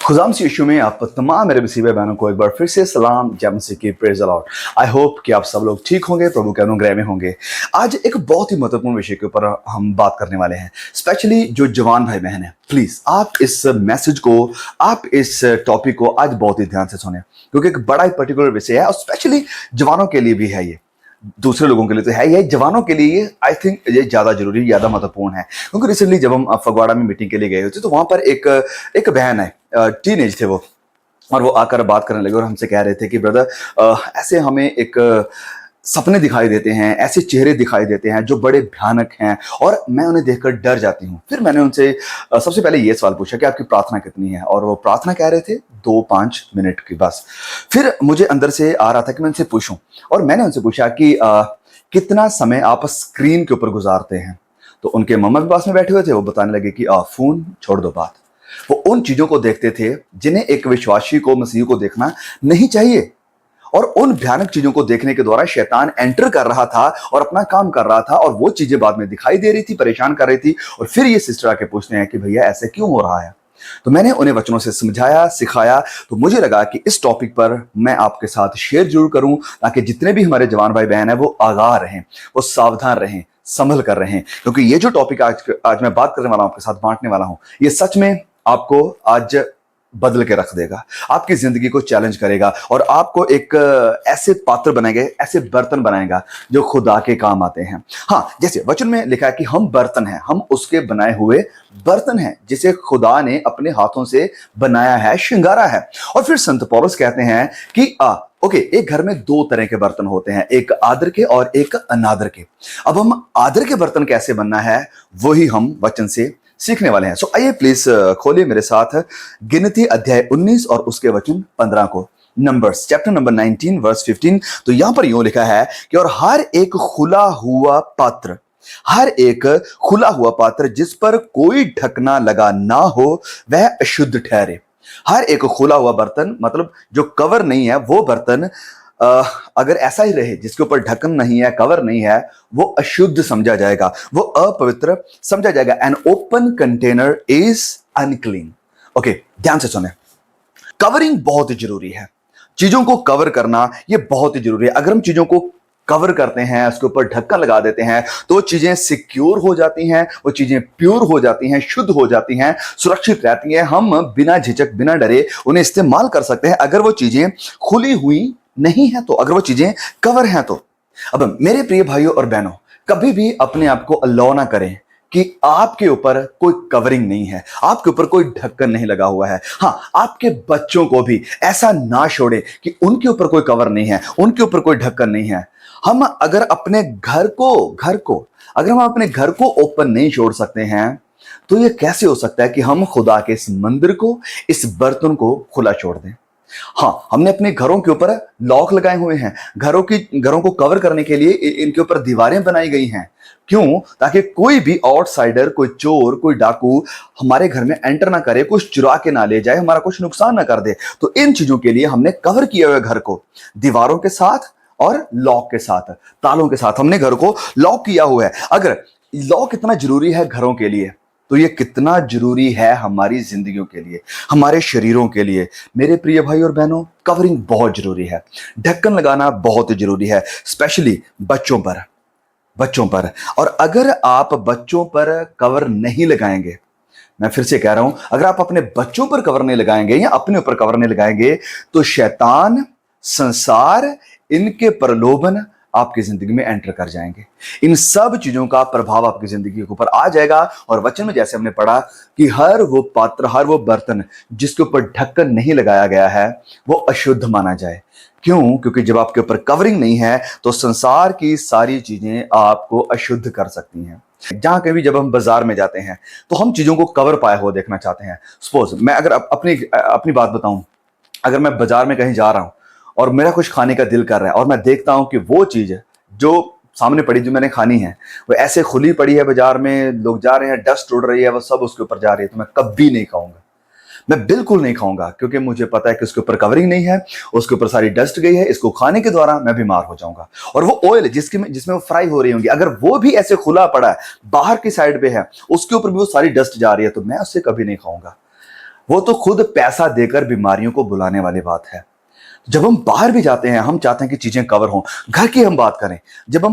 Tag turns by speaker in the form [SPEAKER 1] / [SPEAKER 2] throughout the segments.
[SPEAKER 1] खुदावंद यीशु में आप तमाम मेरे मसीह बहनों को एक बार फिर से सलाम जय मसीह की praise the Lord. I hope कि आप सब लोग ठीक होंगे, प्रभु के अनुग्रह में होंगे। आज एक बहुत ही महत्वपूर्ण विषय के ऊपर हम बात करने वाले हैं, स्पेशली जो जवान भाई बहन हैं। प्लीज आप इस मैसेज को, आप इस टॉपिक को आज बहुत ही ध्यान से सुने, क्योंकि एक बड़ा ही पर्टिकुलर विषय है और स्पेशली जवानों के लिए भी है। ये दूसरे लोगों के लिए तो है, ये जवानों के लिए आई थिंक ये ज्यादा जरूरी, ज्यादा महत्वपूर्ण है। क्योंकि रिसेंटली जब हम फगवाड़ा में मीटिंग के लिए गए थे तो वहां पर एक बहन है, टीनेज थे वो, और वो आकर बात करने लगे और हमसे कह रहे थे कि ब्रदर ऐसे हमें एक सपने दिखाई देते हैं, ऐसे चेहरे दिखाई देते हैं जो बड़े भयानक हैं और मैं उन्हें देखकर डर जाती हूँ। फिर मैंने उनसे सबसे पहले ये सवाल पूछा कि आपकी प्रार्थना कितनी है, और वो प्रार्थना कह रहे थे 2-5 मिनट की बस। फिर मुझे अंदर से आ रहा था कि मैं उनसे पूछूं, और मैंने उनसे पूछा कि कितना समय आप स्क्रीन के ऊपर गुजारते हैं। तो उनके मम्मा भी पास में बैठे हुए थे, वो बताने लगे कि फोन छोड़ दो बात। वो उन चीजों को देखते थे जिन्हें एक विश्वासी को, मसीह को देखना नहीं चाहिए, और उन भयानक चीजों को देखने के द्वारा शैतान एंटर कर रहा था और अपना काम कर रहा था, और वो चीजें बाद में दिखाई दे रही थी, परेशान कर रही थी। और फिर ये सिस्टर आके पूछते हैं कि भैया ऐसे क्यों हो रहा है। तो मैंने उन्हें वचनों से समझाया, सिखाया। तो मुझे लगा कि इस टॉपिक पर मैं आपके साथ शेयर जरूर करूं, ताकि जितने भी हमारे जवान भाई बहन हैं वो आगाह रहें, वो सावधान रहें, संभल कर रहें। क्योंकि ये जो टॉपिक आज मैं बात करने वाला हूं, आपके साथ बांटने वाला हूं, ये सच में आपको आज बदल के रख देगा, आपकी जिंदगी को चैलेंज करेगा और आपको एक ऐसे पात्र बनाएगा, ऐसे बर्तन बनाएगा जो खुदा के काम आते हैं। हाँ, जैसे वचन में लिखा है कि हम बर्तन हैं, हम उसके बनाए हुए बर्तन हैं जिसे खुदा ने अपने हाथों से बनाया है, श्रृंगारा है। और फिर संत पौलुस कहते हैं कि ओके, एक घर में 2 तरह के बर्तन होते हैं, एक आदर के और एक अनादर के। अब हम आदर के बर्तन कैसे बनना है वही हम वचन से सीखने वाले हैं। सो आइए प्लीज खोलिए मेरे साथ गिनती अध्याय 19 और उसके वचन 15 को, नंबर्स चैप्टर नंबर 19 वर्स 15। तो यहां पर यूं लिखा है कि और हर एक खुला हुआ पात्र, हर एक खुला हुआ पात्र जिस पर कोई ढकना लगा ना हो वह अशुद्ध ठहरे। हर एक खुला हुआ बर्तन मतलब जो कवर नहीं है, वो बर्तन अगर ऐसा ही रहे, जिसके ऊपर ढक्कन नहीं है, कवर नहीं है, वो अशुद्ध समझा जाएगा, वो अपवित्र समझा जाएगा। An open container is unclean. Okay, ध्यान से सुने, कवरिंग बहुत ही जरूरी है। चीजों को कवर करना ये बहुत ही जरूरी है। अगर हम चीजों को कवर करते हैं, उसके ऊपर ढक्कन लगा देते हैं, तो वो चीजें सिक्योर हो जाती हैं, वो चीजें प्योर हो जाती हैं, शुद्ध हो जाती हैं, सुरक्षित रहती हैं। हम बिना झिझक, बिना डरे उन्हें इस्तेमाल कर सकते हैं। अगर वो चीजें खुली हुई नहीं है तो, अगर वो चीजें कवर हैं तो। अब मेरे प्रिय भाइयों और बहनों, कभी भी अपने आप को अलाउ ना करें कि आपके ऊपर कोई कवरिंग नहीं है, आपके ऊपर कोई ढक्कन नहीं लगा हुआ है। हाँ, आपके बच्चों को भी ऐसा ना छोड़े कि उनके ऊपर कोई कवर नहीं है, उनके ऊपर कोई ढक्कन नहीं है। हम अगर अपने घर को ओपन नहीं छोड़ सकते हैं, तो यह कैसे हो सकता है कि हम खुदा के इस मंदिर को, इस बर्तन को खुला छोड़ दें। हाँ, हमने अपने घरों के ऊपर लॉक लगाए हुए हैं, घरों को कवर करने के लिए इनके ऊपर दीवारें बनाई गई हैं। क्यों? ताकि कोई भी आउटसाइडर, कोई चोर, कोई डाकू हमारे घर में एंटर ना करे, कुछ चुरा के ना ले जाए, हमारा कुछ नुकसान ना कर दे। तो इन चीजों के लिए हमने कवर किया हुआ घर को दीवारों के साथ और लॉक के साथ, तालों के साथ हमने घर को लॉक किया हुआ है। अगर लॉक इतना जरूरी है घरों के लिए, तो ये कितना जरूरी है हमारी जिंदगियों के लिए, हमारे शरीरों के लिए। मेरे प्रिय भाई और बहनों, कवरिंग बहुत जरूरी है, ढक्कन लगाना बहुत जरूरी है, स्पेशली बच्चों पर। और अगर आप बच्चों पर कवर नहीं लगाएंगे, मैं फिर से कह रहा हूं, अगर आप अपने बच्चों पर कवर नहीं लगाएंगे या अपने ऊपर कवर नहीं लगाएंगे, तो शैतान, संसार, इनके प्रलोभन आपकी जिंदगी में एंटर कर जाएंगे। इन सब चीजों का प्रभाव आपकी जिंदगी के ऊपर आ जाएगा। और वचन में जैसे हमने पढ़ा कि हर वो पात्र, हर वो बर्तन जिसके ऊपर ढक्कन नहीं लगाया गया है, वो अशुद्ध माना जाए। क्यों? क्योंकि जब आपके ऊपर कवरिंग नहीं है तो संसार की सारी चीजें आपको अशुद्ध कर सकती हैं। जहां कभी जब हम बाजार में जाते हैं तो हम चीजों को कवर पाया हुआ देखना चाहते हैं। सपोज मैं अगर अपनी बात बताऊं, अगर मैं बाजार में कहीं जा रहा हूं और मेरा कुछ खाने का दिल कर रहा है और मैं देखता हूं कि वो चीज जो सामने पड़ी, जो मैंने खानी है, वो ऐसे खुली पड़ी है, बाजार में लोग जा रहे हैं, डस्ट उड़ रही है, वो सब उसके ऊपर जा रही है, तो मैं कभी नहीं खाऊंगा, मैं बिल्कुल नहीं खाऊंगा। क्योंकि मुझे पता है कि उसके ऊपर कवरिंग नहीं है, उसके ऊपर सारी डस्ट गई है, इसको खाने के द्वारा मैं बीमार हो जाऊंगा। और वो ऑयल जिसमें वो फ्राई हो रही होंगी, अगर वो भी ऐसे खुला पड़ा है, बाहर की साइड पे है, उसके ऊपर भी वो सारी डस्ट जा रही है, तो मैं उससे कभी नहीं खाऊंगा। वो तो खुद पैसा देकर बीमारियों को बुलाने वाली बात है। जब हम बाहर भी जाते हैं, हम चाहते हैं कि चीजें कवर हों। घर की हम बात करें, जब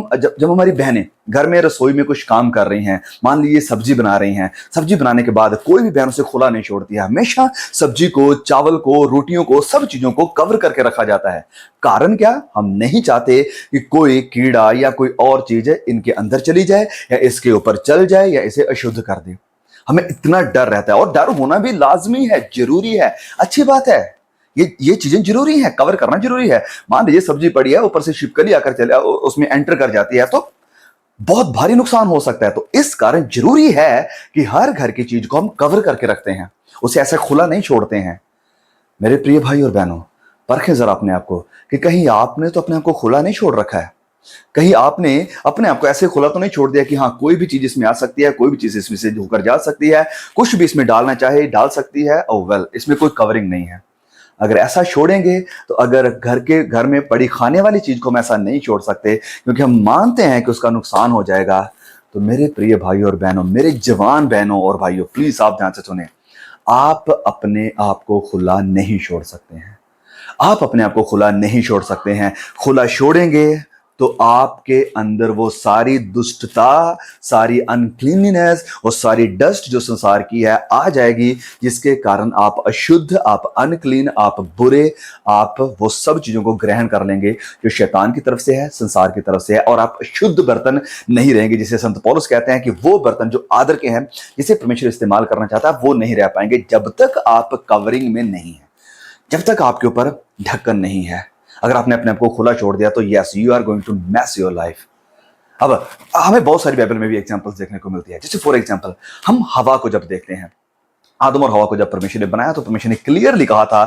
[SPEAKER 1] हमारी बहनें घर में रसोई में कुछ काम कर रही हैं, मान लीजिए सब्जी बना रही हैं, सब्जी बनाने के बाद कोई भी बहन उसे खुला नहीं छोड़ती है। हमेशा सब्जी को, चावल को, रोटियों को, सब चीजों को कवर करके रखा जाता है। कारण क्या? हम नहीं चाहते कि कोई कीड़ा या कोई और चीज इनके अंदर चली जाए या इसके ऊपर चल जाए या इसे अशुद्ध कर दे। हमें इतना डर रहता है, और डर होना भी लाजमी है, जरूरी है, अच्छी बात है। ये चीजें जरूरी हैं, कवर करना जरूरी है। मान लीजिए सब्जी पड़ी है, ऊपर से छिपकली आकर चले उसमें एंटर कर जाती है, तो बहुत भारी नुकसान हो सकता है। तो इस कारण जरूरी है कि हर घर की चीज को हम कवर करके रखते हैं, उसे ऐसे खुला नहीं छोड़ते हैं। मेरे प्रिय भाई और बहनों, परखें जरा अपने आप को कि कहीं आपने तो अपने आप को खुला नहीं छोड़ रखा है। कहीं आपने अपने आप को ऐसे खुला तो नहीं छोड़ दिया कि हाँ कोई भी चीज इसमें आ सकती है, कोई भी चीज इसमें से होकर जा सकती है, कुछ भी इसमें डालना चाहे डाल सकती है, और वेल इसमें कोई कवरिंग नहीं है। अगर ऐसा छोड़ेंगे तो अगर घर में पड़ी खाने वाली चीज को हम ऐसा नहीं छोड़ सकते क्योंकि हम मानते हैं कि उसका नुकसान हो जाएगा, तो मेरे प्रिय भाई और बहनों, मेरे जवान बहनों और भाइयों, प्लीज आप ध्यान से सुने। आप अपने आप को खुला नहीं छोड़ सकते हैं। आप अपने आप को खुला नहीं छोड़ सकते हैं। खुला छोड़ेंगे तो आपके अंदर वो सारी दुष्टता, सारी अनक्लीननेस और सारी डस्ट जो संसार की है आ जाएगी, जिसके कारण आप अशुद्ध, आप अनक्लीन, आप बुरे, आप वो सब चीजों को ग्रहण कर लेंगे जो शैतान की तरफ से है, संसार की तरफ से है, और आप शुद्ध बर्तन नहीं रहेंगे। जिसे संत पौलुस कहते हैं कि वो बर्तन जो आदर के हैं, जिसे परमेश्वर इस्तेमाल करना चाहता है, वो नहीं रह पाएंगे जब तक आप कवरिंग में नहीं है, जब तक आपके ऊपर ढक्कन नहीं है। अगर आपने अपने आप को खुला छोड़ दिया तो yes, you are going to mess your life. अब हमें बहुत सारी बाइबल में भी एग्जांपल्स देखने को मिलती है। जैसे फॉर एग्जांपल हम हवा को जब देखते हैं, आदम और हवा को जब परमेश्वर ने बनाया तो परमेश्वर ने क्लियरली कहा था,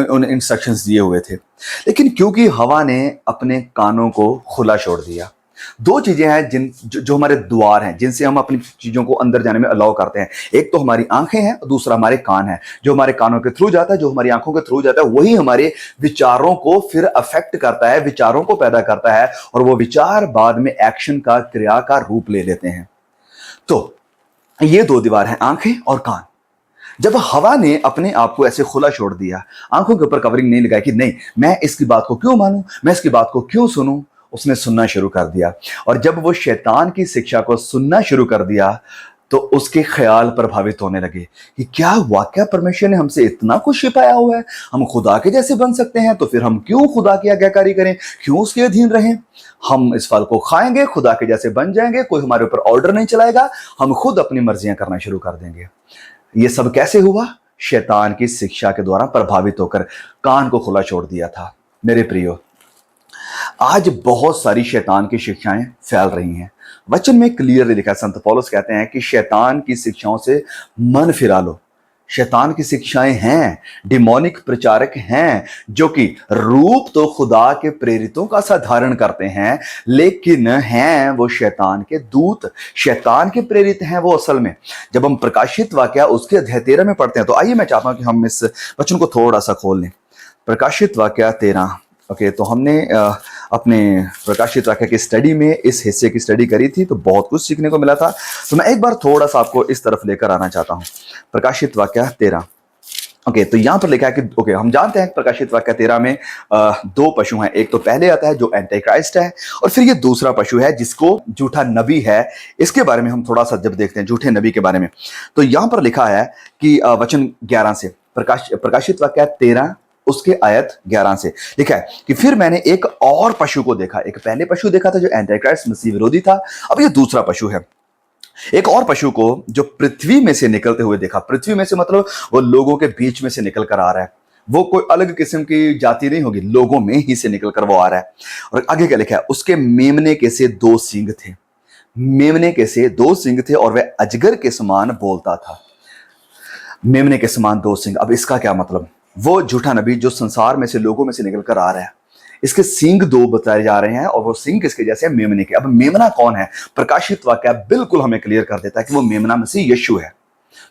[SPEAKER 1] उन इंस्ट्रक्शंस दिए हुए थे। लेकिन क्योंकि हवा ने अपने कानों को खुला छोड़ दिया, दो चीजें हैं जो हमारे द्वार हैं, जिनसे हम अपनी चीजों को अंदर जाने में अलाउ करते हैं। एक तो हमारी आंखें हैं, दूसरा हमारे कान है। जो हमारे कानों के थ्रू जाता है, जो हमारी आंखों के थ्रू जाता है, वही हमारे विचारों को फिर अफेक्ट करता है, विचारों को पैदा करता है, और वो विचार बाद में एक्शन का, क्रिया का रूप ले लेते हैं। तो ये दो दीवार हैं, आंखें और कान। जब हवा ने अपने आप को ऐसे खुला छोड़ दिया, आंखों के ऊपर कवरिंग नहीं लगाई कि नहीं मैं इसकी बात को क्यों मानूं, मैं इसकी बात को क्यों सुनूं, उसने सुनना शुरू कर दिया। और जब वो शैतान की शिक्षा को सुनना शुरू कर दिया तो उसके ख्याल प्रभावित होने लगे कि क्या वाकया परमेश्वर ने हमसे इतना कुछ छिपाया हुआ है, हम खुदा के जैसे बन सकते हैं, तो फिर हम क्यों खुदा की आज्ञाकारी करें, क्यों उसके अधीन रहें। हम इस फल को खाएंगे, खुदा के जैसे बन जाएंगे, कोई हमारे ऊपर ऑर्डर नहीं चलाएगा, हम खुद अपनी मर्जियां करना शुरू कर देंगे। ये सब कैसे हुआ? शैतान की शिक्षा के द्वारा प्रभावित होकर कान को खुला छोड़ दिया था। मेरे प्रियो, आज बहुत सारी शैतान की शिक्षाएं फैल रही हैं। वचन में क्लियरली लिखा है, संत पौलुस कहते हैं कि शैतान की शिक्षाओं से मन फिरा लो। शैतान की शिक्षाएं हैं, डिमोनिक प्रचारक हैं, जो कि रूप तो खुदा के प्रेरितों का सा धारण करते हैं, लेकिन हैं वो शैतान के दूत, शैतान के प्रेरित हैं वो असल में। जब हम प्रकाशित वाक्य उसके अध्याय 13 में पढ़ते हैं, तो आइए मैं चाहता हूं कि हम इस वचन को थोड़ा सा खोल लें। प्रकाशित वाक्य 13। ओके, तो हमने अपने प्रकाशित वाक्य की स्टडी में इस हिस्से की स्टडी करी थी, तो बहुत कुछ सीखने को मिला था। तो मैं एक बार थोड़ा सा आपको इस तरफ लेकर आना चाहता हूं। प्रकाशित वाक्य 13। ओके, तो यहां पर लिखा है कि हम जानते हैं प्रकाशित वाक्य 13 में दो पशु हैं। एक तो पहले आता है जो एंटी क्राइस्ट है, और फिर ये दूसरा पशु है जिसको झूठा नबी है। इसके बारे में हम थोड़ा सा जब देखते हैं झूठे नबी के बारे में, तो यहां पर लिखा है कि वचन 11 से, प्रकाशित वाक्य 13 उसके आयत 11 से लिखा है कि फिर मैंने एक और पशु को देखा। एक पहले पशु देखा था जो एंटी क्राइस्ट मसीह विरोधी था, अब ये दूसरा पशु है। एक और पशु को जो पृथ्वी में से निकलते हुए देखा। पृथ्वी में से मतलब वो लोगों के बीच में से निकल कर आ रहा है, वो कोई अलग किस्म की जाति नहीं होगी, लोगों में ही से निकल कर वो आ रहा है। और आगे क्या लिखा है, उसके मेमने के से 2 सींग थे। मेमने के से 2 सींग थे और वह अजगर के समान बोलता था। मेमने के समान 2 सींग, अब इसका क्या मतलब? वो झूठा नबी जो संसार में से, लोगों में से निकल कर आ रहा है, इसके सींग 2 बताए जा रहे हैं, और वो सींग किसके जैसे हैं? मेमने के। अब मेमना कौन है? प्रकाशित वाक्य बिल्कुल हमें क्लियर कर देता है कि वो मेमना मसीह यीशु है।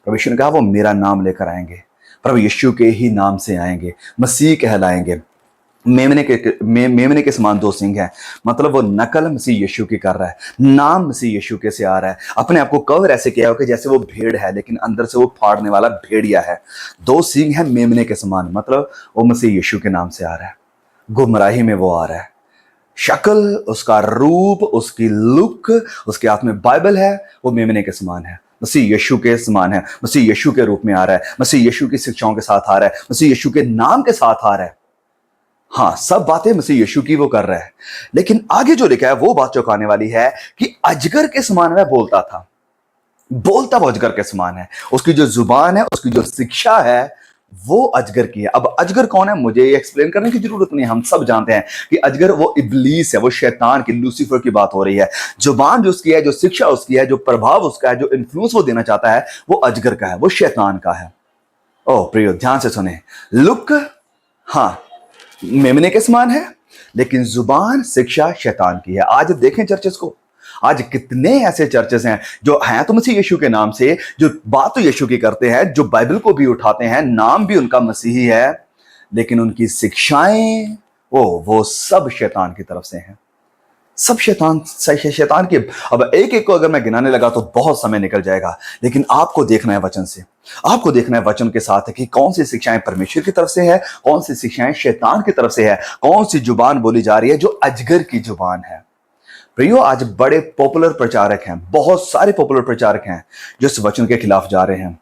[SPEAKER 1] परमेश्वर ने कहा वो मेरा नाम लेकर आएंगे, प्रभु यीशु के ही नाम से आएंगे, मसीह कहलाएंगे। मेमने के समान दो सिंग हैं। मतलब वो नकल मसीह यीशु की कर रहा है, नाम मसीह यीशु के से आ रहा है। अपने आप को कवर ऐसे किया हो कि जैसे वो भेड़ है लेकिन अंदर से वो फाड़ने वाला भेड़िया है। दो सिंग है मेमने के समान, मतलब वो मसीह यीशु के नाम से आ रहा है। गुमराही में वो आ रहा है। शक्ल, उसका रूप, उसकी लुक, उसके हाथ में बाइबल है, वो मेमने के समान है, मसीह यीशु के समान है। मसीह यीशु के रूप में आ रहा है, मसीह यीशु की शिक्षाओं के साथ आ रहा है, मसीह यीशु के नाम के साथ आ रहा है। हाँ, सब बातें मसीह यीशु की वो कर रहा है। लेकिन आगे जो लिखा है वो बात चौंकाने वाली है कि अजगर के समान वह बोलता था। बोलता वो अजगर के समान है। उसकी जो जुबान है, उसकी जो शिक्षा है, वो अजगर की है। अब अजगर कौन है मुझे ये एक्सप्लेन करने की जरूरत नहीं, हम सब जानते हैं कि अजगर वो इब्लीस है, वो शैतान की, लूसीफर की बात हो रही है। जुबान जो उसकी है, जो शिक्षा उसकी है, जो प्रभाव उसका है, जो इन्फ्लुएंस वो देना चाहता है, वो अजगर का है, वो शैतान का है। ओ प्रियो, ध्यान से सुने। लुक, हाँ, मेमने के समान है, लेकिन जुबान, शिक्षा शैतान की है। आज देखें चर्चेस को, आज कितने ऐसे चर्चेस हैं जो हैं तो मसीह यीशु के नाम से, जो बात तो यीशु की करते हैं, जो बाइबल को भी उठाते हैं, नाम भी उनका मसीही है, लेकिन उनकी शिक्षाएं वो सब शैतान की तरफ से हैं। सब शैतान की। अब एक एक को अगर मैं गिनाने लगा तो बहुत समय निकल जाएगा, लेकिन आपको देखना है वचन से, आपको देखना है वचन के साथ कि कौन सी शिक्षाएं परमेश्वर की तरफ से है, कौन सी शिक्षाएं शैतान की तरफ से है, कौन सी जुबान बोली जा रही है जो अजगर की जुबान है। प्रियो, आज बड़े पॉपुलर प्रचारक हैं, बहुत सारे पॉपुलर प्रचारक हैं जो इस वचन के खिलाफ जा रहे हैं।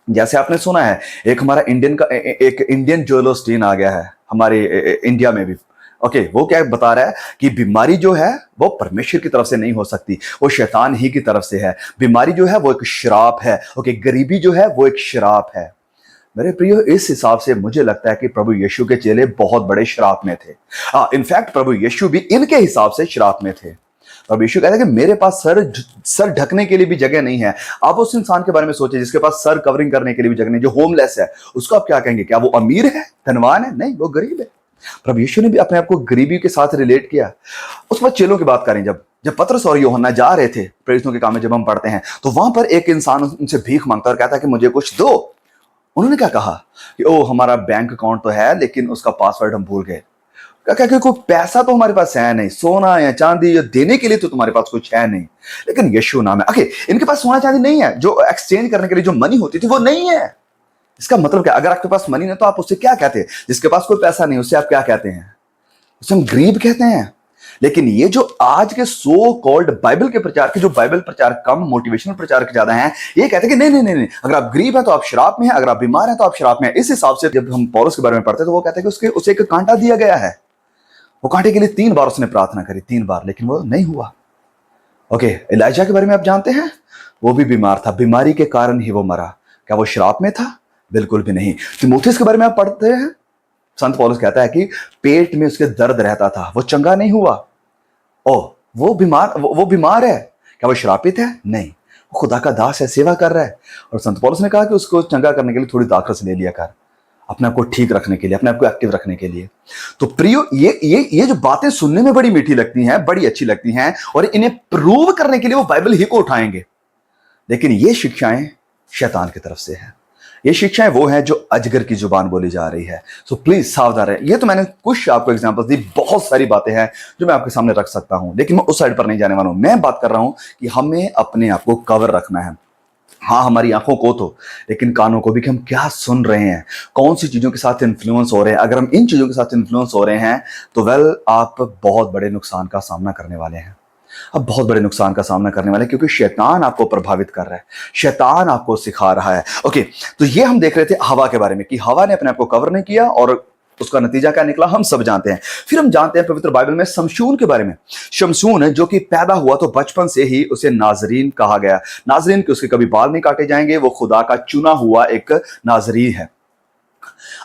[SPEAKER 1] जैसे आपने सुना है, एक हमारा एक इंडियन जोएल ओस्टीन आ गया है हमारे इंडिया में भी। ओके, वो क्या बता रहा है कि बीमारी जो है वो परमेश्वर की तरफ से नहीं हो सकती, वो शैतान ही की तरफ से है। बीमारी जो है वो एक श्राप है। ओके, गरीबी जो है वो एक श्राप है। मेरे प्रियो, इस हिसाब से मुझे लगता है कि प्रभु यीशु के चेले बहुत बड़े श्राप में थे। इनफैक्ट प्रभु यीशु भी इनके हिसाब से श्राप में थे। प्रभु यीशु कहता है कि मेरे पास सर ढकने के लिए भी जगह नहीं है। आप उस इंसान के बारे में सोचिए जिसके पास सर कवरिंग करने के लिए भी जगह नहीं, जो होमलेस है, उसको आप क्या कहेंगे? क्या वो अमीर है, धनवान है? नहीं, वो गरीब है। प्रभु यीशु ने भी अपने आप को गरीबी के साथ रिलेट किया। उस वक्त चेलों की बात करें, जब पतरस और यूहन्ना जा रहे थे प्रेरितों के काम में, जब हम पढ़ते हैं तो वहां पर एक इंसान उनसे भीख मांगता और कहता है कि मुझे कुछ दो। उन्होंने क्या कहा कि ओ, हमारा बैंक अकाउंट तो है लेकिन उसका पासवर्ड हम भूल गए। क्या कोई पैसा तो हमारे पास है नहीं, सोना या चांदी या देने के लिए तो तुम्हारे पास कुछ है नहीं, लेकिन यीशु नाम है। ओके, इनके पास सोना चांदी नहीं है, जो एक्सचेंज करने के लिए जो मनी होती थी वो नहीं है। इसका मतलब क्या? अगर आपके पास मनी नहीं तो आप उससे क्या कहते हैं? जिसके पास कोई पैसा नहीं उससे आप क्या कहते हैं? उसे हम गरीब कहते हैं। लेकिन ये जो आज के सो कॉल्ड बाइबल के प्रचार के, जो बाइबल प्रचार कम, मोटिवेशनल प्रचार के ज्यादा हैं, ये कहते हैं कि नहीं नहीं नहीं, अगर आप गरीब हैं तो आप शराब में हैं, अगर आप बीमार हैं तो आप शराब में हैं। इस हिसाब से जब हम पौलुस के बारे में पढ़ते हैं तो वो कहते हैं कि उसे एक कांटा दिया गया है। वो कांटे के लिए 3 बार उसने प्रार्थना करी, 3 बार, लेकिन वो नहीं हुआ। ओके, एलिजा के बारे में आप जानते हैं, वो भी बीमार था, बीमारी के कारण ही वो मरा। क्या वो श्राप में था? बिल्कुल भी नहीं। तीमुथियुस के बारे में आप पढ़ते हैं, संत पौलुस कहता है कि पेट में उसके दर्द रहता था, वो चंगा नहीं हुआ। वो बीमार है। क्या वो श्रापित है? नहीं, वो खुदा का दास है, सेवा कर रहा है। और संत पौलुस ने कहा कि उसको चंगा करने के लिए थोड़ी दाखरस ले लिया कर, अपने आप को ठीक रखने के लिए, अपने आप को एक्टिव रखने के लिए। तो प्रियो, ये जो बातें सुनने में बड़ी मीठी लगती हैं, बड़ी अच्छी लगती हैं, और इन्हें प्रूव करने के लिए वो बाइबल ही को उठाएंगे, लेकिन ये शिक्षाएं शैतान की तरफ से है। ये शिक्षाएं वो हैं जो अजगर की जुबान बोली जा रही है। सो प्लीज सावधान रहे। ये तो मैंने कुछ आपको एग्जांपल्स दी, बहुत सारी बातें हैं जो मैं आपके सामने रख सकता हूं, लेकिन मैं उस साइड पर नहीं जाने वाला हूं। मैं बात कर रहा हूं कि हमें अपने आप को कवर रखना है। हाँ, हमारी आंखों को तो, लेकिन कानों को भी, कि हम क्या सुन रहे हैं, कौन सी चीजों के साथ इन्फ्लुएंस हो रहे हैं। अगर हम इन चीजों के साथ इन्फ्लुएंस हो रहे हैं तो आप बहुत बड़े नुकसान का सामना करने वाले हैं। अब बहुत बड़े नुकसान का सामना करने वाले हैं, क्योंकि शैतान आपको प्रभावित कर रहा है, शैतान आपको सिखा रहा है। ओके, तो ये हम देख रहे थे हवा के बारे में कि हवा ने अपने आप को कवर नहीं किया और उसका नतीजा क्या निकला हम सब जानते हैं। फिर हम जानते हैं पवित्र बाइबल में शमशून के बारे में। शमशून जो कि पैदा हुआ तो बचपन से ही उसे नाजरीन कहा गया। नाजरीन के उसके कभी बाल नहीं काटे जाएंगे, वो खुदा का चुना हुआ एक नाजरीन है।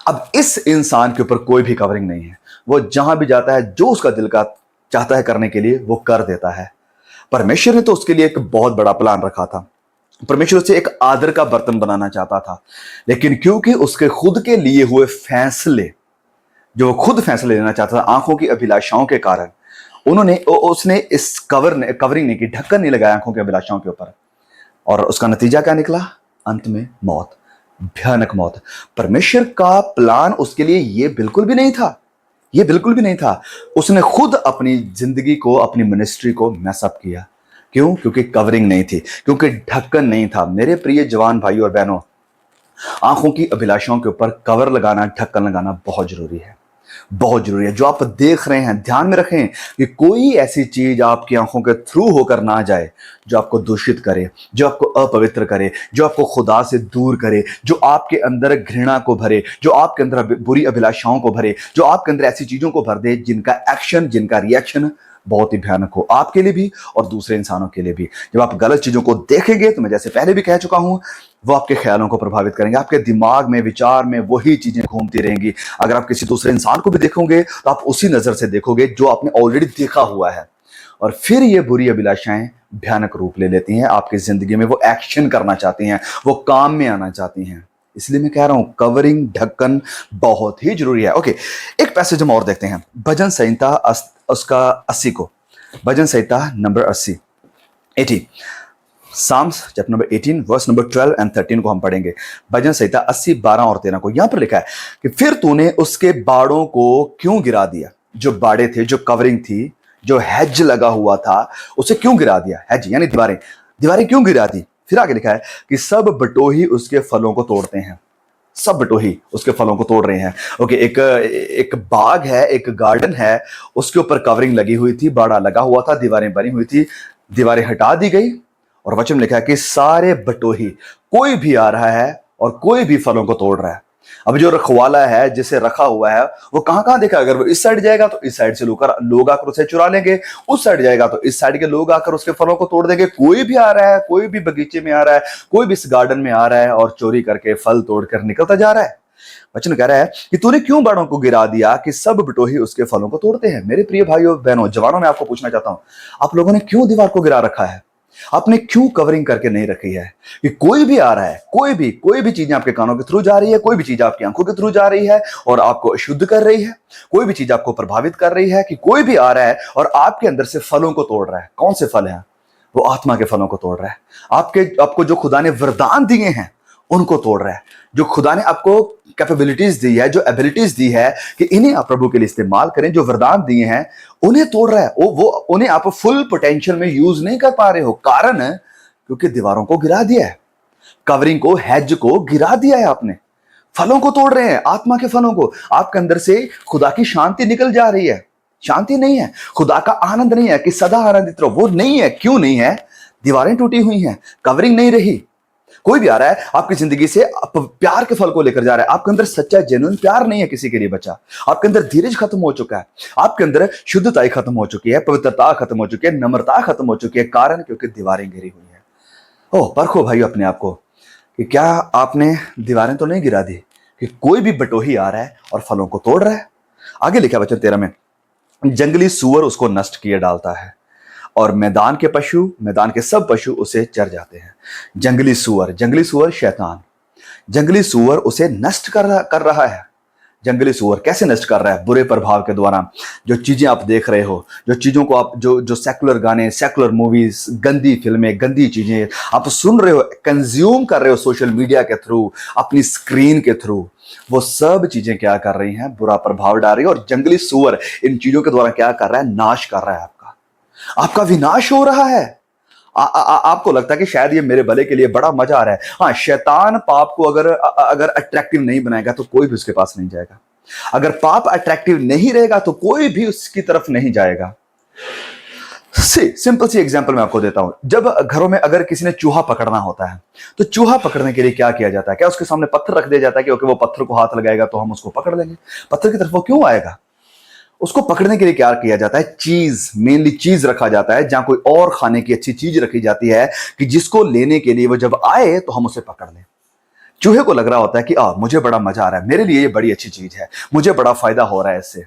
[SPEAKER 1] अब इस इंसान के ऊपर कोई भी कवरिंग नहीं है, वो जहां भी जाता है जो उसका दिल का चाहता है करने के लिए वो कर देता है। परमेश्वर ने तो उसके लिए एक बहुत बड़ा प्लान रखा था। परमेश्वर उसे एक आदर का बर्तन बनाना चाहता था, लेकिन क्योंकि उसके खुद के लिए हुए फैसले, जो खुद फैसले लेना चाहता था आंखों की अभिलाषाओं के कारण, उसने इस कवरिंग नहीं की, ढक्कन नहीं लगाया आंखों की अभिलाषाओं के ऊपर, और उसका नतीजा क्या निकला? अंत में मौत, भयानक मौत। परमेश्वर का प्लान उसके लिए ये बिल्कुल भी नहीं था, ये बिल्कुल भी नहीं था। उसने खुद अपनी जिंदगी को, अपनी मिनिस्ट्री को मैसअप किया। क्यों? क्योंकि कवरिंग नहीं थी, क्योंकि ढक्कन नहीं था। मेरे प्रिय जवान भाइयों और बहनों, आंखों की अभिलाषाओं के ऊपर कवर लगाना, ढक्कन लगाना बहुत जरूरी है, बहुत जरूरी है। जो आप देख रहे हैं, ध्यान में रखें कि कोई ऐसी चीज आपकी आंखों के थ्रू होकर ना जाए जो आपको दूषित करे, जो आपको अपवित्र करे, जो आपको खुदा से दूर करे, जो आपके अंदर घृणा को भरे, जो आपके अंदर बुरी अभिलाषाओं को भरे, जो आपके अंदर ऐसी चीजों को भर दे जिनका एक्शन, जिनका रिएक्शन बहुत ही भयानक हो, आपके लिए भी और दूसरे इंसानों के लिए भी। जब आप गलत चीजों को देखेंगे तो मैं जैसे पहले भी कह चुका हूं, वो आपके ख्यालों को प्रभावित करेंगे। आपके दिमाग में, विचार में वही चीजें घूमती रहेंगी। अगर आप किसी दूसरे इंसान को भी देखोगे तो आप उसी नजर से देखोगे जो आपने ऑलरेडी देखा हुआ है, और फिर ये बुरी अभिलाषाएं भयानक रूप ले लेती हैं आपकी जिंदगी में। वो एक्शन करना चाहती हैं, वो काम में आना चाहती हैं। इसलिए मैं कह रहा हूं कवरिंग, ढक्कन बहुत ही जरूरी है। ओके, एक पैसेज हम और देखते हैं, भजन संहिता उसका 80 को, भजन संहिता number 80, 80, psalms chapter number 18 verse number 12 and 13 को हम पढ़ेंगे। भजन संहिता 80, 12 और 13 को। यहां पर लिखा है कि फिर तूने उसके बाड़ों को क्यों गिरा दिया? जो बाड़े थे, जो कवरिंग थी, जो हेज लगा हुआ था, उसे क्यों गिरा दिया? हेज यानी दीवारें, दीवारें क्यों गिरा दी? फिर आगे लिखा है कि सब बटोही उसके फलों को तोड़ते हैं। सब बटोही उसके फलों को तोड़ रहे हैं। ओके, एक बाग है, एक गार्डन है, उसके ऊपर कवरिंग लगी हुई थी, बाड़ा लगा हुआ था, दीवारें बनी हुई थी, दीवारें हटा दी गई, और वचन लिखा है कि सारे बटोही, कोई भी आ रहा है और कोई भी फलों को तोड़ रहा है। अब जो रखवाला है, जिसे रखा हुआ है, वो कहां कहां देखा? अगर वो इस साइड जाएगा तो इस साइड से लोग आकर उसे चुरा लेंगे, उस साइड जाएगा तो इस साइड के लोग आकर उसके फलों को तोड़ देंगे। कोई भी आ रहा है, कोई भी बगीचे में आ रहा है, कोई भी इस गार्डन में आ रहा है और चोरी करके फल तोड़कर निकलता जा रहा है। वचन कह रहा है कि तूने क्यों बाड़ों को गिरा दिया कि सब बटोही उसके फलों को तोड़ते हैं। मेरे प्रिय भाइयों बहनों, जवानों, मैं आपको पूछना चाहता हूं, आप लोगों ने क्यों दीवार को गिरा रखा है? आपने क्यों कवरिंग करके नहीं रखी है? कि कोई भी आ रहा है, कोई भी चीजें आपके कानों के थ्रू जा रही है, कोई भी चीज आपकी आंखों के थ्रू जा रही है और आपको अशुद्ध कर रही है, कोई भी चीज आपको प्रभावित कर रही है, कि कोई भी आ रहा है और आपके अंदर से फलों को तोड़ रहा है। कौन से फल हैं? वो आत्मा के फलों को तोड़ रहा है। आपको जो खुदा ने वरदान दिए हैं उनको तोड़ रहा है। जो खुदा ने आपको कैपेबिलिटीज दी है, जो एबिलिटीज दी है कि इन्हें आप प्रभु के लिए इस्तेमाल करें, जो वरदान दिए हैं उन्हें तोड़ रहा है। वो उन्हें आप फुल पोटेंशियल में यूज नहीं कर पा रहे हो। कारण क्योंकि दीवारों को गिरा दिया है, कवरिंग को, हेज को गिरा दिया है आपने। फलों को तोड़ रहे हैं, आत्मा के फलों को। आपके अंदर से खुदा की शांति निकल जा रही है। शांति नहीं है, खुदा का आनंद नहीं है कि सदा आनंदित रहो, वो नहीं है। क्यों नहीं है? दीवारें टूटी हुई हैं, कवरिंग नहीं रही। कोई भी आ रहा है आपकी जिंदगी से प्यार के फल को लेकर जा रहा है। आपके अंदर सच्चा जेन्युइन प्यार नहीं है किसी के लिए बचा। आपके अंदर धीरज खत्म हो चुका है, आपके अंदर शुद्धता खत्म हो चुकी है, पवित्रता खत्म हो चुकी है, नम्रता खत्म हो चुकी है। कारण क्योंकि दीवारें गिरी हुई है। ओह, परखो भाई अपने आप को कि क्या आपने दीवारें तो नहीं गिरा दी कि कोई भी बटोही आ रहा है और फलों को तोड़ रहा है। आगे लिखा वचन 13 में, जंगली सूअर उसको नष्ट किए डालता है और मैदान के पशु, मैदान के सब पशु उसे चर जाते हैं। जंगली सूअर शैतान, जंगली सूअर उसे नष्ट कर रहा है। जंगली सूअर कैसे नष्ट कर रहा है? बुरे प्रभाव के द्वारा। जो चीजें आप देख रहे हो, जो चीजों को आप, जो सेकुलर गाने, सेकुलर मूवीज, गंदी फिल्में, गंदी चीजें आप सुन रहे हो, कंज्यूम कर रहे हो सोशल मीडिया के थ्रू, अपनी स्क्रीन के थ्रू, वो सब चीजें क्या कर रही हैं? बुरा प्रभाव डाल रही है। और जंगली सूअर इन चीजों के द्वारा क्या कर रहा है? नाश कर रहा है। आपका विनाश हो रहा है। आपको लगता है कि शायद ये मेरे भले के लिए बड़ा मजा आ रहा है। हाँ, शैतान पाप को अगर अट्रैक्टिव नहीं बनाएगा तो कोई भी उसके पास नहीं जाएगा। अगर पाप अट्रैक्टिव नहीं रहेगा तो कोई भी उसकी तरफ नहीं जाएगा। सिंपल सी एग्जांपल मैं आपको देता हूं। जब घरों में अगर किसी ने चूहा पकड़ना होता है तो चूहा पकड़ने के लिए क्या किया जाता है? क्या उसके सामने पत्थर रख दिया जाता है कि ओके, वो पत्थर को हाथ लगाएगा तो हम उसको पकड़ लेंगे? पत्थर की तरफ वो क्यों आएगा? उसको पकड़ने के लिए क्या किया जाता है? चीज, मेनली चीज रखा जाता है, जहां कोई और खाने की अच्छी चीज रखी जाती है कि जिसको लेने के लिए वो जब आए तो हम उसे पकड़ लें। चूहे को लग रहा होता है कि मुझे बड़ा मजा आ रहा है, मेरे लिए ये बड़ी अच्छी चीज है, मुझे बड़ा फायदा हो रहा है इससे।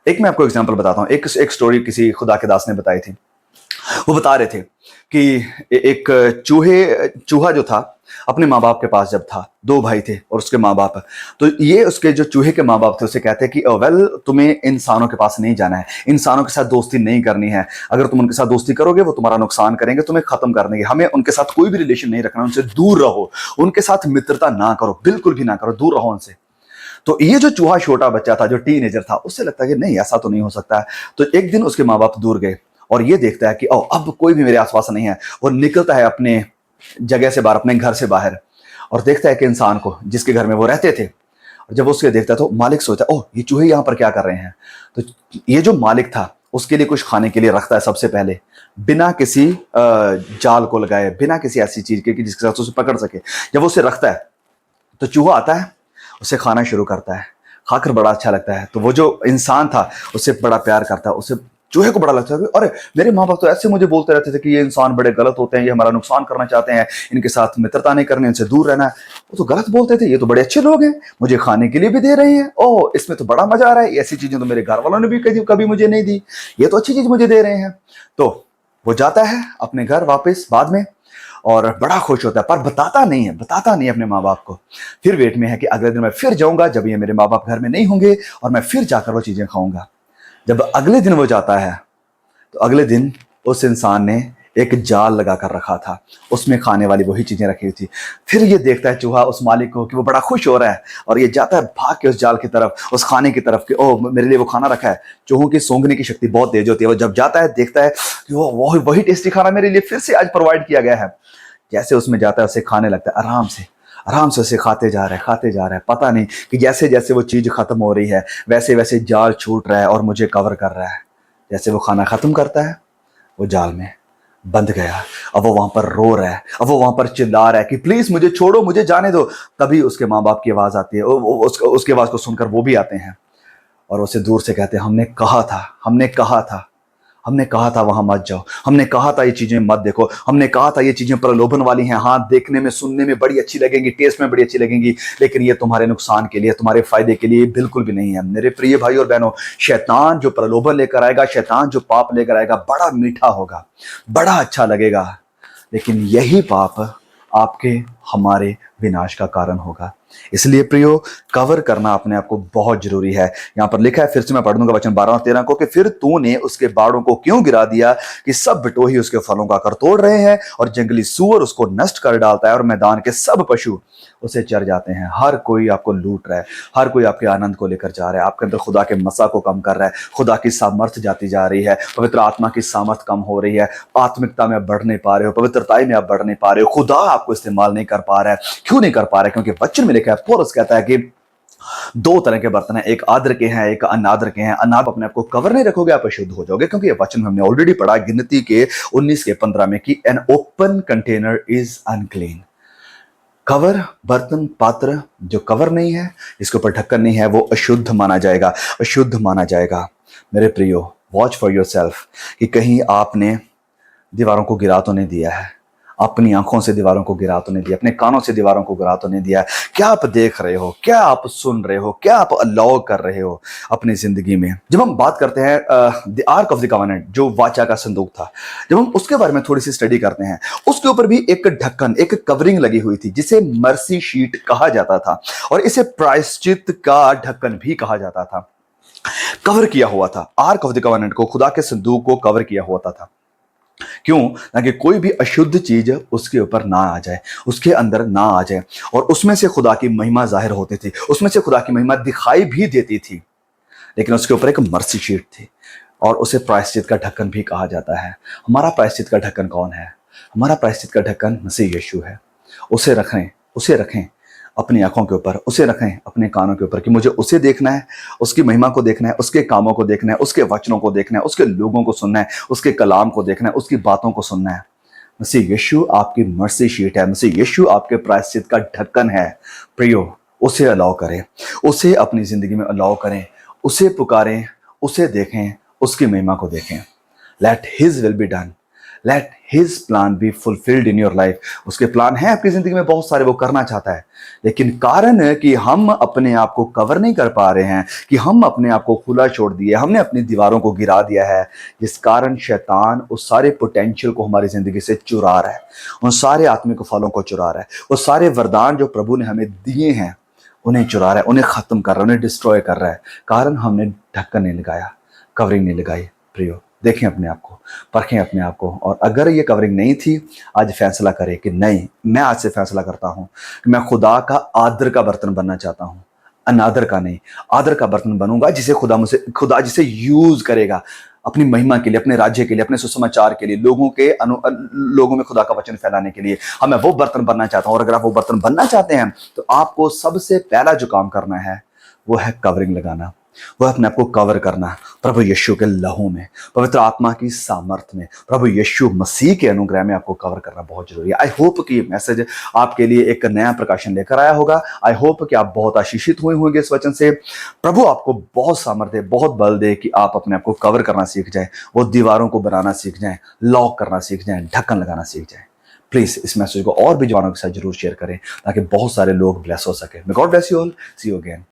[SPEAKER 1] एक मैं आपको एग्जांपल बताता हूं। एक स्टोरी किसी खुदा के दास ने बताई थी। वो बता रहे थे कि एक चूहा जो था अपने माँ बाप के पास जब था, दो भाई थे और उसके माँ बाप, तो ये उसके जो चूहे के माँ बाप थे उसे कहते कि वेल, तुम्हें इंसानों के पास नहीं जाना है, इंसानों के साथ दोस्ती नहीं करनी है। अगर तुम उनके साथ दोस्ती करोगे वो तुम्हारा नुकसान करेंगे, तुम्हें खत्म कर देंगे। हमें उनके साथ कोई भी रिलेशन नहीं रखना, उनसे दूर रहो, उनके साथ मित्रता ना करो, बिल्कुल भी ना करो, दूर रहो उनसे। तो ये जो चूहा छोटा बच्चा था, जो टीनेजर था, उससे लगता है कि नहीं, ऐसा तो नहीं हो सकता है। तो एक दिन उसके माँ बाप दूर गए और ये देखता है कि ओ, अब कोई भी मेरे आसपास नहीं है। वो निकलता है अपने जगह से बाहर, अपने घर से बाहर, और देखता है कि इंसान को जिसके घर में वो रहते थे। और जब उसके देखता है तो मालिक सोचता है, ओह, ये चूहे यहाँ पर क्या कर रहे हैं। तो ये जो मालिक था उसके लिए कुछ खाने के लिए रखता है सबसे पहले, बिना किसी जाल को लगाए, बिना किसी ऐसी चीज के कि जिसके साथ उसे पकड़ सके। जब उसे रखता है तो चूहा आता है, उसे खाना शुरू करता है। खाकर बड़ा अच्छा लगता है। तो वो जो इंसान था उससे बड़ा प्यार करता है। उसे, चूहे को बड़ा लगता है कि अरे, मेरे माँ बाप तो ऐसे मुझे बोलते रहते थे कि ये इंसान बड़े गलत होते हैं, ये हमारा नुकसान करना चाहते हैं, इनके साथ मित्रता नहीं करनी, इनसे दूर रहना है। वो तो गलत बोलते थे, ये तो बड़े अच्छे लोग हैं, मुझे खाने के लिए भी दे रहे हैं, ओह, इसमें तो बड़ा मजा आ रहा है, ऐसी चीजें तो मेरे घर वालों ने भी कभी मुझे नहीं दी, ये तो अच्छी चीज मुझे दे रहे हैं। तो वो जाता है अपने घर वापस बाद में और बड़ा खुश होता है, पर बताता नहीं अपने माँ बाप को। फिर वेट में है कि अगले दिन मैं फिर जाऊंगा जब ये मेरे माँ बाप घर में नहीं होंगे और मैं फिर जाकर वो चीजें खाऊंगा। जब अगले दिन वो जाता है तो अगले दिन उस इंसान ने एक जाल लगा कर रखा था, उसमें खाने वाली वही चीजें रखी हुई थी। फिर ये देखता है चूहा उस मालिक को कि वो बड़ा खुश हो रहा है और ये जाता है भाग के उस जाल की तरफ, उस खाने की तरफ कि ओह, मेरे लिए वो खाना रखा है। चूहों की सूंघने की शक्ति बहुत तेज होती है। वो जब जाता है देखता है कि वो वही टेस्टी खाना मेरे लिए फिर से आज प्रोवाइड किया गया है। जैसे उसमें जाता है उसे खाने लगता है, आराम से उसे खाते जा रहा है। पता नहीं कि जैसे जैसे वो चीज खत्म हो रही है वैसे वैसे जाल छूट रहा है और मुझे कवर कर रहा है। जैसे वो खाना खत्म करता है, वो जाल में बंध गया। अब वो वहां पर रो रहा है, अब वो वहां पर चिल्ला रहा है कि प्लीज मुझे छोड़ो, मुझे जाने दो। तभी उसके माँ बाप की आवाज आती है। उसकी आवाज को सुनकर वो भी आते हैं और उसे दूर से कहते हैं, हमने कहा था वहां मत जाओ, हमने कहा था ये चीजें मत देखो, हमने कहा था ये चीजें प्रलोभन वाली हैं, हाँ देखने में सुनने में बड़ी अच्छी लगेंगी, टेस्ट में बड़ी अच्छी लगेंगी, लेकिन ये तुम्हारे नुकसान के लिए, तुम्हारे फायदे के लिए बिल्कुल भी नहीं है। मेरे प्रिय भाई और बहनों, शैतान जो प्रलोभन लेकर आएगा, शैतान जो पाप लेकर आएगा, बड़ा मीठा होगा, बड़ा अच्छा लगेगा, लेकिन यही पाप आपके हमारे विनाश का कारण होगा। इसलिए प्रियो, कवर करना अपने आप को बहुत जरूरी है। यहां पर लिखा है, फिर से मैं पढ़ दूंगा वचन 12 और 13 को, कि फिर तूने उसके बाड़ों को क्यों गिरा दिया कि सब बिटोही उसके फलों का कर तोड़ रहे हैं और जंगली सूअर उसको नष्ट कर डालता है और मैदान के सब पशु उसे चर जाते हैं। हर कोई आपको लूट रहा है, हर कोई आपके आनंद को लेकर जा रहा है, आपके अंदर खुदा के मसा को कम कर रहा है, खुदा की सामर्थ्य जाती जा रही है, पवित्र आत्मा की सामर्थ्य कम हो रही है, आत्मिकता में आप बढ़ नहीं पा रहे हो, पवित्रताई में आप बढ़ नहीं पा रहे हो, खुदा आपको इस्तेमाल नहीं कर पा रहा है। क्यों नहीं कर पा रहा है? क्योंकि वचन में लिखा है, पौलुस कहता है कि दो तरह के बर्तन हैं, एक आदर के हैं, एक अनादर के हैं। अनादर अपने आप को कवर नहीं रखोगे, आप अशुद्ध हो जाओगे, क्योंकि ये वचन हमने ऑलरेडी पढ़ा गिनती के 19 के 15 में कि an open container is unclean. Cover, बर्तन, पात्र जो कवर नहीं है, इसके ऊपर ढक्कन नहीं है, वो अशुद्ध माना जाएगा, अशुद्ध माना जाएगा। मेरे प्रियो, वॉच फॉर योरसेल्फ कि कहीं आपने दीवारों को गिरा तो नहीं दिया है, अपनी आंखों से दीवारों को गिरा तो नहीं दिया, अपने कानों से दीवारों को गिरा तो नहीं दिया। क्या आप देख रहे हो, क्या आप सुन रहे हो, क्या आप अलाउ कर रहे हो अपनी जिंदगी में? जब हम बात करते हैं the arc of the covenant, जो वाचा का संदूक था, जब हम उसके बारे में थोड़ी सी स्टडी करते हैं, उसके ऊपर भी एक ढक्कन, एक कवरिंग लगी हुई थी जिसे मर्सी शीट कहा जाता था और इसे प्रायश्चित का ढक्कन भी कहा जाता था। कवर किया हुआ था, आर्क ऑफ द कवेनेंट को, खुदा के संदूक को कवर किया हुआ था। क्यों? ताकि कोई भी अशुद्ध चीज उसके ऊपर ना आ जाए, उसके अंदर ना आ जाए, और उसमें से खुदा की महिमा जाहिर होती थी, उसमें से खुदा की महिमा दिखाई भी देती थी। लेकिन उसके ऊपर एक मर्सी शीट थी और उसे प्रायश्चित का ढक्कन भी कहा जाता है। हमारा प्रायश्चित का ढक्कन कौन है? हमारा प्रायश्चित का ढक्कन मसीह यीशु है। उसे रखें अपनी आंखों के ऊपर, उसे रखें अपने कानों के ऊपर कि मुझे उसे देखना है, उसकी महिमा को देखना है, उसके कामों को देखना है, उसके वचनों को देखना है, उसके लोगों को सुनना है, उसके कलाम को देखना है, उसकी बातों को सुनना है। मसीह यीशु आपकी मर्सी शीट है, मसीह यीशु आपके प्रायश्चित का ढक्कन है। प्रियो, उसे अलाउ करें, उसे अपनी जिंदगी में अलाउ करें, उसे पुकारें, उसे देखें, उसकी महिमा को देखें। Late his will be done, late his plan be fulfilled in your life. उसके प्लान है आपकी जिंदगी में बहुत सारे, वो करना चाहता है, लेकिन कारण है कि हम अपने आप को कवर नहीं कर पा रहे हैं, कि हम अपने आप को खुला छोड़ दिए, हमने अपनी दीवारों को गिरा दिया है, जिस कारण शैतान उस सारे पोटेंशियल को हमारी जिंदगी से चुरा रहा है, उन सारे आत्मिक फलों को चुरा रहा है, वो सारे वरदान जो प्रभु ने हमें दिए हैं उन्हें चुरा रहा है, उन्हें खत्म कर रहा है, उन्हें डिस्ट्रॉय कर रहा है। कारण हमने ढक्कन नहीं लगाया, कवरिंग नहीं लगाई। प्रियो, देखें अपने आप को, परखें अपने आप को, और अगर ये कवरिंग नहीं थी, आज फैसला करें कि नहीं, मैं आज से फैसला करता हूं कि मैं खुदा का आदर का बर्तन बनना चाहता हूं, अनादर का नहीं, आदर का बर्तन बनूंगा, जिसे खुदा जिसे यूज करेगा अपनी महिमा के लिए, अपने राज्य के लिए, अपने सुसमाचार के लिए, लोगों में खुदा का वचन फैलाने के लिए। हाँ, मैं वो बर्तन बनना चाहता हूं। और अगर आप वो बर्तन बनना चाहते हैं तो आपको सबसे पहला जो काम करना है वो है कवरिंग लगाना, वो अपने आप को कवर करना प्रभु यीशु के लहू में, पवित्र आत्मा की सामर्थ्य में, प्रभु यीशु मसीह के अनुग्रह में आपको कवर करना बहुत जरूरी है। आई होप कि ये मैसेज आपके लिए एक नया प्रकाशन लेकर आया होगा। आई होप कि आप बहुत आशीषित हुए होंगे इस वचन से। प्रभु आपको बहुत सामर्थ्य, बहुत बल दे कि आप अपने आप को कवर करना सीख जाए, वो दीवारों को बनाना सीख जाए, लॉक करना सीख जाए, ढक्कन लगाना सीख जाए। प्लीज इस मैसेज को और भी जवानों के साथ जरूर शेयर करें ताकि बहुत सारे लोग ब्लेस हो सके। May God bless you all. See you again.